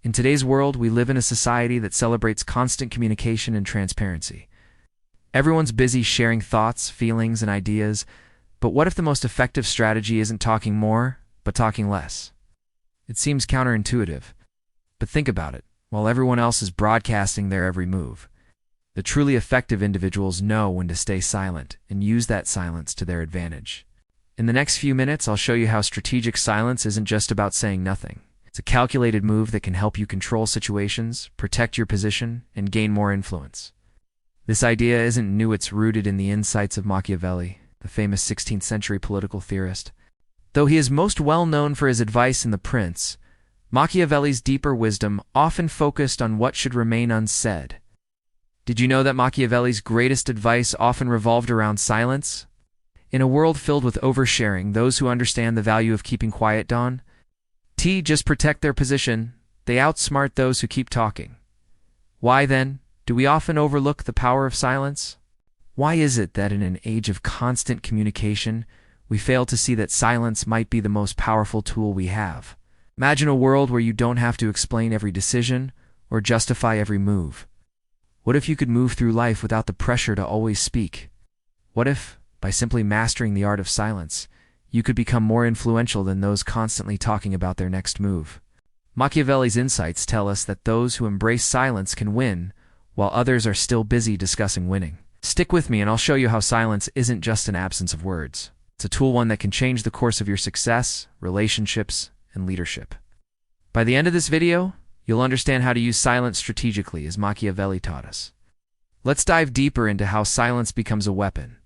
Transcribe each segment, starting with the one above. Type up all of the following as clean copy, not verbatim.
In today's world, we live in a society that celebrates constant communication and transparency. Everyone's busy sharing thoughts, feelings, and ideas, but what if the most effective strategy isn't talking more, but talking less? It seems counterintuitive, but think about it. While everyone else is broadcasting their every move, the truly effective individuals know when to stay silent and use that silence to their advantage. In the next few minutes, I'll show you how strategic silence isn't just about saying nothing. It's a calculated move that can help you control situations, protect your position, and gain more influence. This idea isn't new, it's rooted in the insights of Machiavelli, the famous 16th century political theorist. Though he is most well known for his advice in The Prince, Machiavelli's deeper wisdom often focused on what should remain unsaid. Did you know that Machiavelli's greatest advice often revolved around silence? In a world filled with oversharing, those who understand the value of keeping quiet just protect their position. They outsmart those who keep talking. Why, then, do we often overlook the power of silence? Why is it that in an age of constant communication, we fail to see that silence might be the most powerful tool we have? Imagine a world where you don't have to explain every decision or justify every move. What if you could move through life without the pressure to always speak? What if, by simply mastering the art of silence, you could become more influential than those constantly talking about their next move? Machiavelli's insights tell us that those who embrace silence can win, while others are still busy discussing winning. Stick with me and I'll show you how silence isn't just an absence of words. It's a tool, one that can change the course of your success, relationships, and leadership. By the end of this video, you'll understand how to use silence strategically as Machiavelli taught us. Let's dive deeper into how silence becomes a weapon.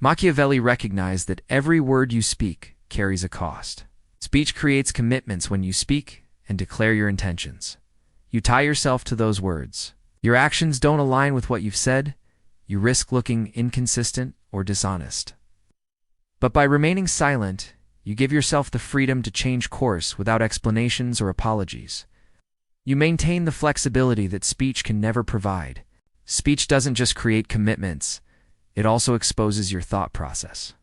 Machiavelli recognized that every word you speak carries a cost. Speech creates commitments. When you speak and declare your intentions, you tie yourself to those words. Your actions don't align with what you've said, you risk looking inconsistent or dishonest. But by remaining silent, you give yourself the freedom to change course without explanations or apologies. You maintain the flexibility that speech can never provide. Speech doesn't just create commitments, it also exposes your thought process.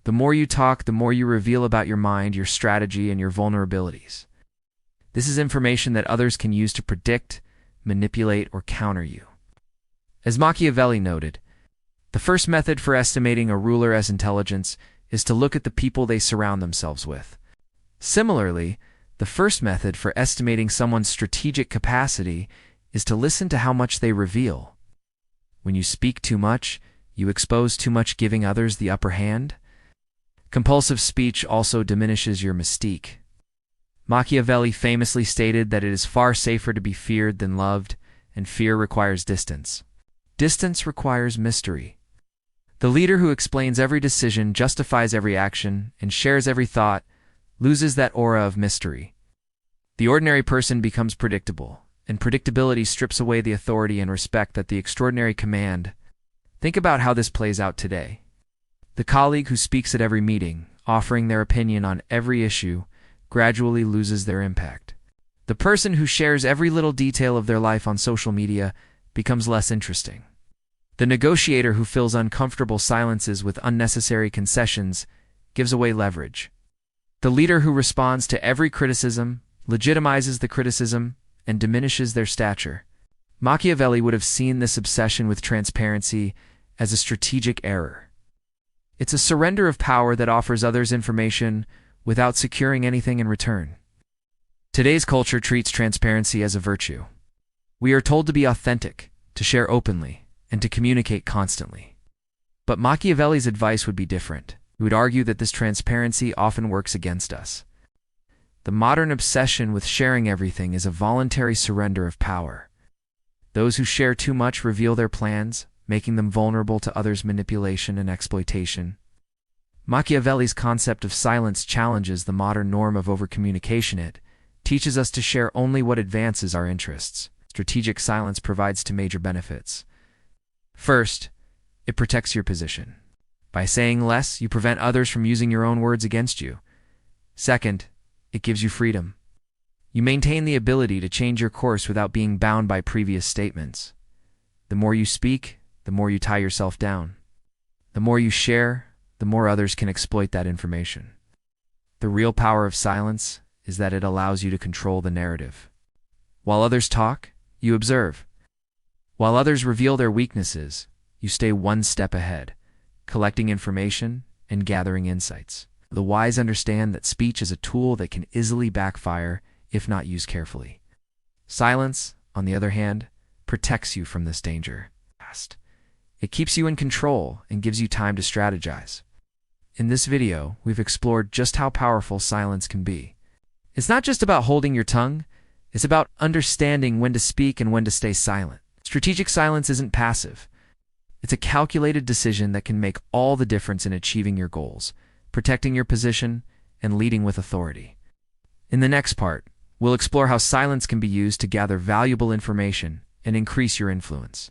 The more you talk, the more you reveal about your mind, your strategy, and your vulnerabilities. This is information that others can use to predict, manipulate, or counter you. As Machiavelli noted, the first method for estimating a ruler's intelligence is to look at the people they surround themselves with. Similarly, the first method for estimating someone's strategic capacity is to listen to how much they reveal. When you speak too much, you expose too much, giving others the upper hand. Compulsive speech also diminishes your mystique. Machiavelli famously stated that it is far safer to be feared than loved, and fear requires distance. Distance requires mystery. The leader who explains every decision, justifies every action, and shares every thought loses that aura of mystery. The ordinary person becomes predictable, and predictability strips away the authority and respect that the extraordinary command. Think about how this plays out today. The colleague who speaks at every meeting, offering their opinion on every issue, gradually loses their impact. The person who shares every little detail of their life on social media becomes less interesting. The negotiator who fills uncomfortable silences with unnecessary concessions gives away leverage. The leader who responds to every criticism legitimizes the criticism and diminishes their stature. Machiavelli would have seen this obsession with transparency as a strategic error. It's a surrender of power that offers others information without securing anything in return. Today's culture treats transparency as a virtue. We are told to be authentic, to share openly, and to communicate constantly. But Machiavelli's advice would be different. He would argue that this transparency often works against us. The modern obsession with sharing everything is a voluntary surrender of power. Those who share too much reveal their plans, making them vulnerable to others' manipulation and exploitation. Machiavelli's concept of silence challenges the modern norm of overcommunication. It teaches us to share only what advances our interests. Strategic silence provides two major benefits. First, it protects your position. By saying less, you prevent others from using your own words against you. Second, it gives you freedom. You maintain the ability to change your course without being bound by previous statements. The more you speak, the more you tie yourself down. The more you share, the more others can exploit that information. The real power of silence is that it allows you to control the narrative. While others talk, you observe. While others reveal their weaknesses, you stay one step ahead, collecting information and gathering insights. The wise understand that speech is a tool that can easily backfire if not used carefully. Silence, on the other hand, protects you from this danger. It keeps you in control and gives you time to strategize. In this video, we've explored just how powerful silence can be. It's not just about holding your tongue, it's about understanding when to speak and when to stay silent. Strategic silence isn't passive. It's a calculated decision that can make all the difference in achieving your goals, protecting your position, and leading with authority. In the next part, we'll explore how silence can be used to gather valuable information and increase your influence.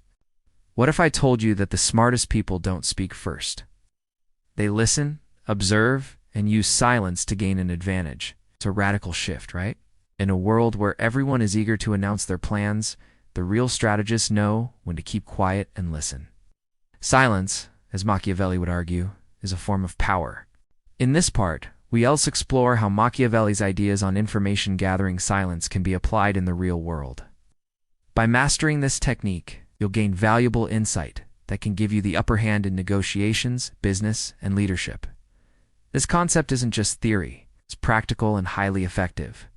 What if I told you that the smartest people don't speak first? They listen, observe, and use silence to gain an advantage. It's a radical shift, right? In a world where everyone is eager to announce their plans, the real strategists know when to keep quiet and listen. Silence, as Machiavelli would argue, is a form of power. In this part, we also explore how Machiavelli's ideas on information-gathering silence can be applied in the real world. By mastering this technique, you'll gain valuable insight that can give you the upper hand in negotiations, business, and leadership. This concept isn't just theory, it's practical and highly effective.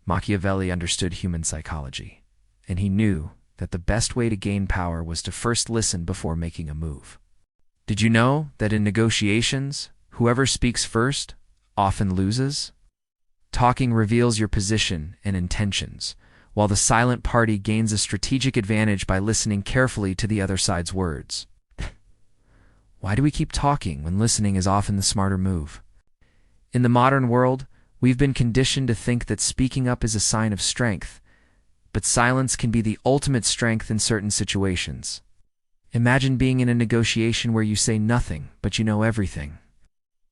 Machiavelli understood human psychology, and he knew that the best way to gain power was to first listen before making a move. Did you know that in negotiations, whoever speaks first often loses? Talking reveals your position and intentions, while the silent party gains a strategic advantage by listening carefully to the other side's words. Why do we keep talking when listening is often the smarter move? In the modern world, we've been conditioned to think that speaking up is a sign of strength, but silence can be the ultimate strength in certain situations. Imagine being in a negotiation where you say nothing, but you know everything.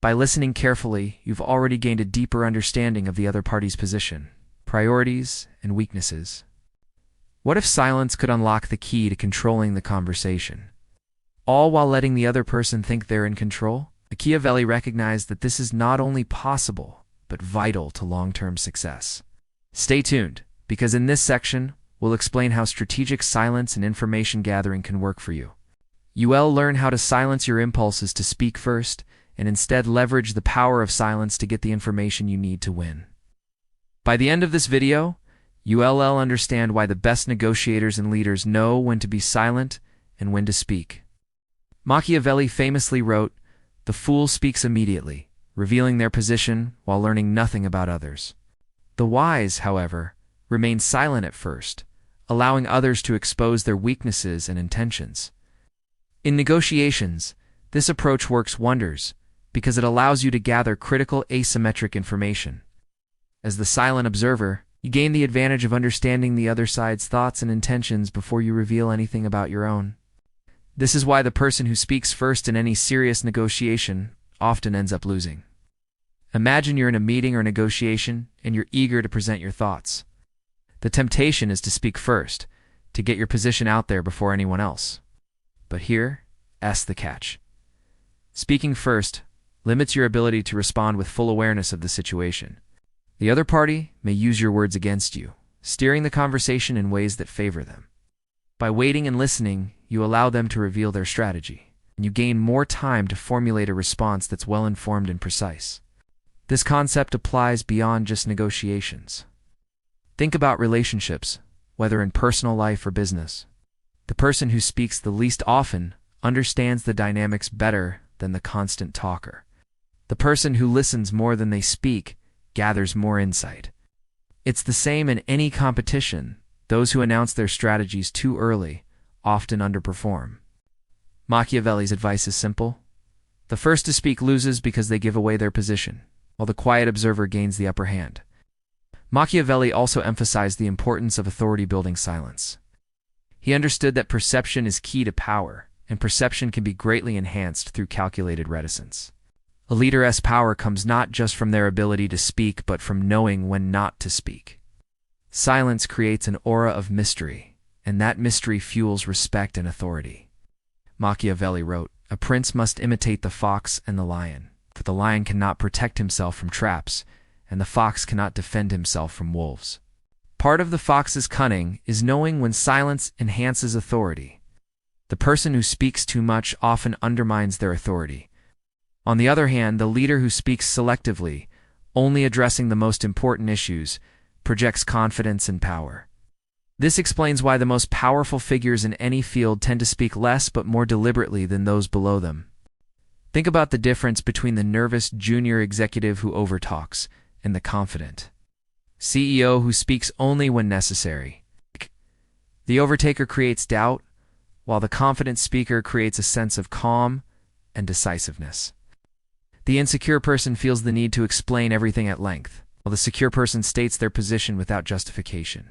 By listening carefully, you've already gained a deeper understanding of the other party's position, priorities, and weaknesses. What if silence could unlock the key to controlling the conversation, all while letting the other person think they're in control? Machiavelli recognized that this is not only possible, but vital to long-term success. Stay tuned, because in this section, we'll explain how strategic silence and information gathering can work for you. You'll learn how to silence your impulses to speak first, and instead leverage the power of silence to get the information you need to win. By the end of this video, you'll understand why the best negotiators and leaders know when to be silent and when to speak. Machiavelli famously wrote, "The fool speaks immediately, revealing their position while learning nothing about others. The wise, however, remain silent at first, allowing others to expose their weaknesses and intentions." In negotiations, this approach works wonders because it allows you to gather critical asymmetric information. As the silent observer, you gain the advantage of understanding the other side's thoughts and intentions before you reveal anything about your own. This is why the person who speaks first in any serious negotiation often ends up losing. Imagine you're in a meeting or negotiation and you're eager to present your thoughts. The temptation is to speak first, to get your position out there before anyone else. But here's the catch. Speaking first limits your ability to respond with full awareness of the situation. The other party may use your words against you, steering the conversation in ways that favor them. By waiting and listening, you allow them to reveal their strategy, and you gain more time to formulate a response that's well-informed and precise. This concept applies beyond just negotiations. Think about relationships, whether in personal life or business. The person who speaks the least often understands the dynamics better than the constant talker. The person who listens more than they speak gathers more insight. It's the same in any competition. Those who announce their strategies too early often underperform. Machiavelli's advice is simple. The first to speak loses because they give away their position, while the quiet observer gains the upper hand. Machiavelli also emphasized the importance of authority-building silence. He understood that perception is key to power, and perception can be greatly enhanced through calculated reticence. A leader's power comes not just from their ability to speak, but from knowing when not to speak. Silence creates an aura of mystery, and that mystery fuels respect and authority. Machiavelli wrote, "A prince must imitate the fox and the lion, for the lion cannot protect himself from traps, and the fox cannot defend himself from wolves." Part of the fox's cunning is knowing when silence enhances authority. The person who speaks too much often undermines their authority. On the other hand, the leader who speaks selectively, only addressing the most important issues, projects confidence and power. This explains why the most powerful figures in any field tend to speak less but more deliberately than those below them. Think about the difference between the nervous junior executive who overtalks and the confident CEO who speaks only when necessary. The overtaker creates doubt, while the confident speaker creates a sense of calm and decisiveness. The insecure person feels the need to explain everything at length, while the secure person states their position without justification.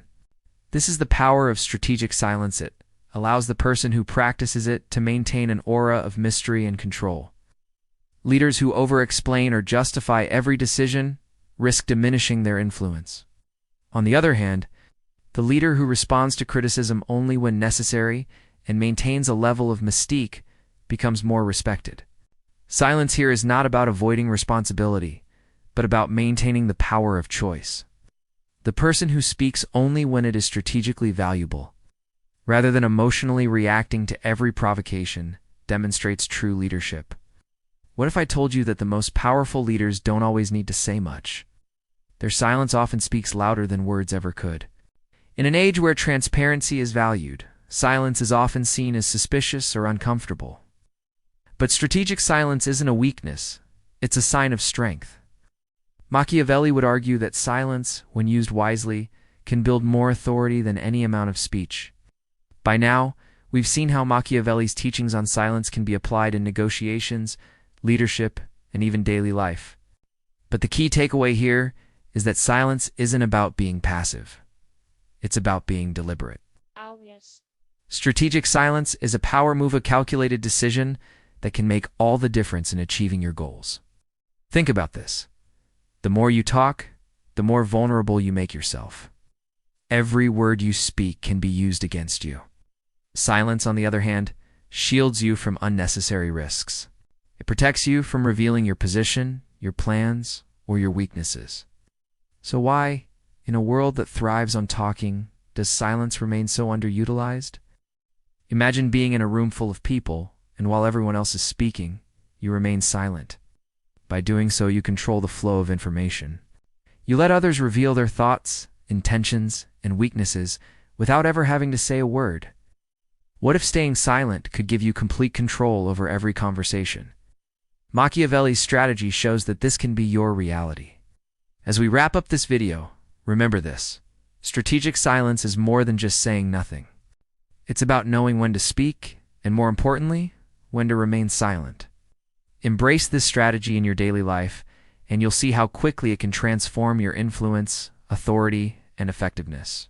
This is the power of strategic silence. It allows the person who practices it to maintain an aura of mystery and control. Leaders who over-explain or justify every decision risk diminishing their influence. On the other hand, the leader who responds to criticism only when necessary and maintains a level of mystique becomes more respected. Silence here is not about avoiding responsibility, but about maintaining the power of choice. The person who speaks only when it is strategically valuable, rather than emotionally reacting to every provocation, demonstrates true leadership. What if I told you that the most powerful leaders don't always need to say much? Their silence often speaks louder than words ever could. In an age where transparency is valued, silence is often seen as suspicious or uncomfortable. But strategic silence isn't a weakness, it's a sign of strength. Machiavelli would argue that silence, when used wisely, can build more authority than any amount of speech. By now, we've seen how Machiavelli's teachings on silence can be applied in negotiations, leadership, and even daily life. But the key takeaway here is that silence isn't about being passive. It's about being deliberate. Obvious. Strategic silence is a power move, a calculated decision that can make all the difference in achieving your goals. Think about this. The more you talk, the more vulnerable you make yourself. Every word you speak can be used against you. Silence, on the other hand, shields you from unnecessary risks. It protects you from revealing your position, your plans, or your weaknesses. So why, in a world that thrives on talking, does silence remain so underutilized? Imagine being in a room full of people, and while everyone else is speaking, you remain silent. By doing so, you control the flow of information. You let others reveal their thoughts, intentions, and weaknesses without ever having to say a word. What if staying silent could give you complete control over every conversation? Machiavelli's strategy shows that this can be your reality. As we wrap up this video, remember this. Strategic silence is more than just saying nothing. It's about knowing when to speak, and more importantly, when to remain silent. Embrace this strategy in your daily life, and you'll see how quickly it can transform your influence, authority, and effectiveness.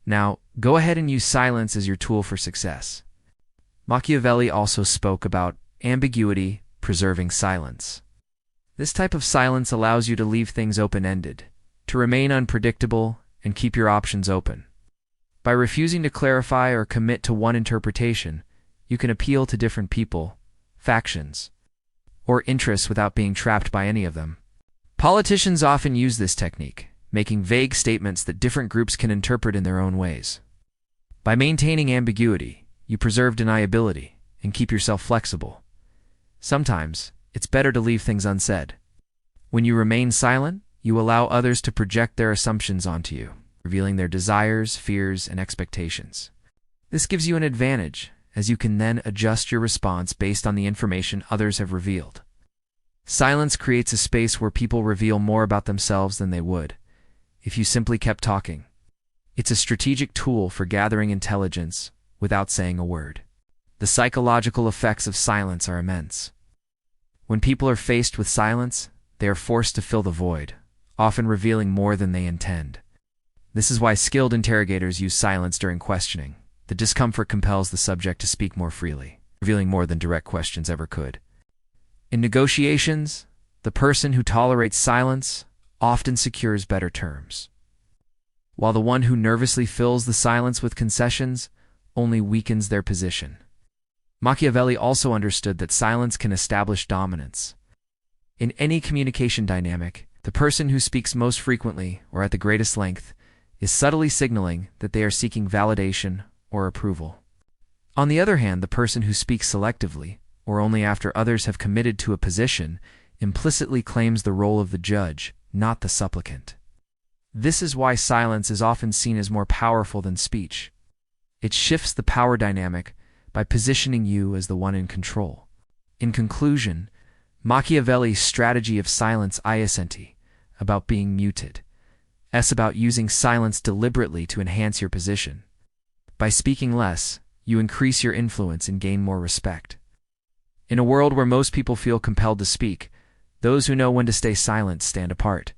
Now, go ahead and use silence as your tool for success. Machiavelli also spoke about ambiguity, preserving silence. This type of silence allows you to leave things open-ended, to remain unpredictable, and keep your options open. By refusing to clarify or commit to one interpretation, you can appeal to different people, factions, or interests without being trapped by any of them. Politicians often use this technique, making vague statements that different groups can interpret in their own ways. By maintaining ambiguity, you preserve deniability and keep yourself flexible. Sometimes, it's better to leave things unsaid. When you remain silent, you allow others to project their assumptions onto you, revealing their desires, fears, and expectations. This gives you an advantage, as you can then adjust your response based on the information others have revealed. Silence creates a space where people reveal more about themselves than they would if you simply kept talking. It's a strategic tool for gathering intelligence without saying a word. The psychological effects of silence are immense. When people are faced with silence, they are forced to fill the void, often revealing more than they intend. This is why skilled interrogators use silence during questioning. The discomfort compels the subject to speak more freely, revealing more than direct questions ever could. In negotiations, the person who tolerates silence often secures better terms, while the one who nervously fills the silence with concessions only weakens their position. Machiavelli also understood that silence can establish dominance. In any communication dynamic, the person who speaks most frequently or at the greatest length is subtly signaling that they are seeking validation or approval. On the other hand, the person who speaks selectively, or only after others have committed to a position, implicitly claims the role of the judge, not the supplicant. This is why silence is often seen as more powerful than speech. It shifts the power dynamic by positioning you as the one in control. In conclusion, Machiavelli's strategy of silence isn't about being muted. It's about using silence deliberately to enhance your position. By speaking less, you increase your influence and gain more respect. In a world where most people feel compelled to speak, those who know when to stay silent stand apart.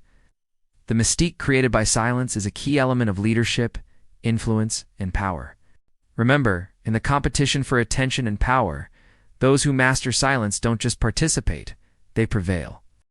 The mystique created by silence is a key element of leadership, influence, and power. Remember, in the competition for attention and power, those who master silence don't just participate, they prevail.